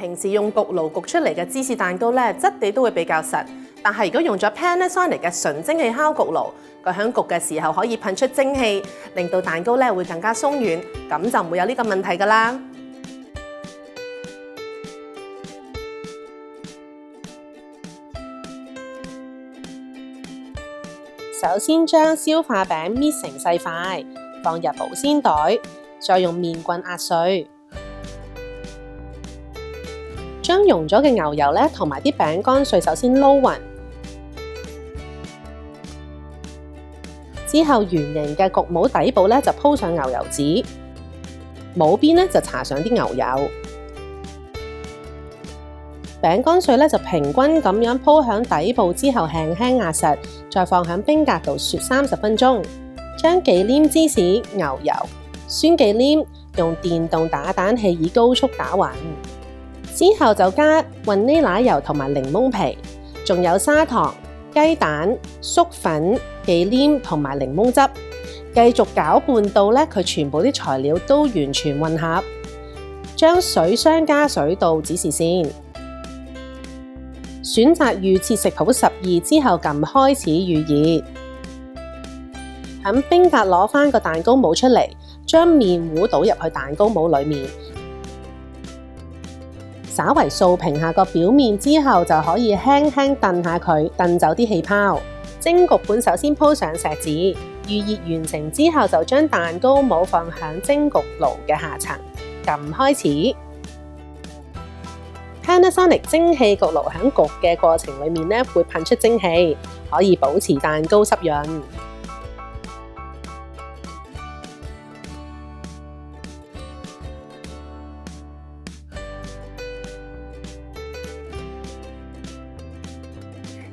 平時用焗爐焗出嚟嘅芝士蛋糕咧，質地都會比較實。但係如果用咗 Panasonic 嘅純蒸汽烤焗爐，佢喺焗嘅時候可以噴出蒸汽，令到蛋糕咧會更加鬆軟，咁就唔會有呢個問題㗎啦。首先將消化餅搣成細塊，放入保鮮袋，再用麵棍壓碎。將溶咗嘅牛油咧同埋啲餅乾碎首先撈勻，之後圓形嘅焗帽底部咧就鋪上牛油紙，帽邊咧就搽上啲牛油。餅乾碎咧就平均咁樣鋪響底部之後輕輕壓實，再放響冰格度雪30分鐘。將忌廉芝士、牛油、酸忌廉用電動打蛋器以高速打勻，之後就加雲呢拿油同埋檸檬皮，仲有砂糖、雞蛋、粟粉、忌廉同埋檸檬汁，繼續攪拌到咧佢全部啲材料都完全混合。將水箱加水到指示線。選擇預設食譜12之後撳開始預熱，喺冰格攞返個蛋糕模出嚟，將麵糊倒入去蛋糕模裡面，稍為掃平下個表面之後，就可以輕輕燉下佢，燉走啲氣泡。蒸焗盤首先鋪上錫紙，預熱完成之後就將蛋糕模放響蒸焗爐嘅下層，撳開始。Panasonic 蒸汽焗爐喺焗嘅過程裡面咧，會噴出蒸汽，可以保持蛋糕濕潤。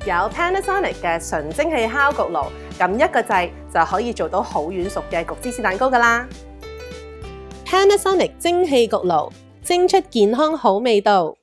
有 Panasonic 嘅純蒸汽烤焗爐，撳一個掣就可以做到好軟熟嘅焗芝士蛋糕㗎啦。Panasonic 蒸汽焗爐，蒸出健康好味道。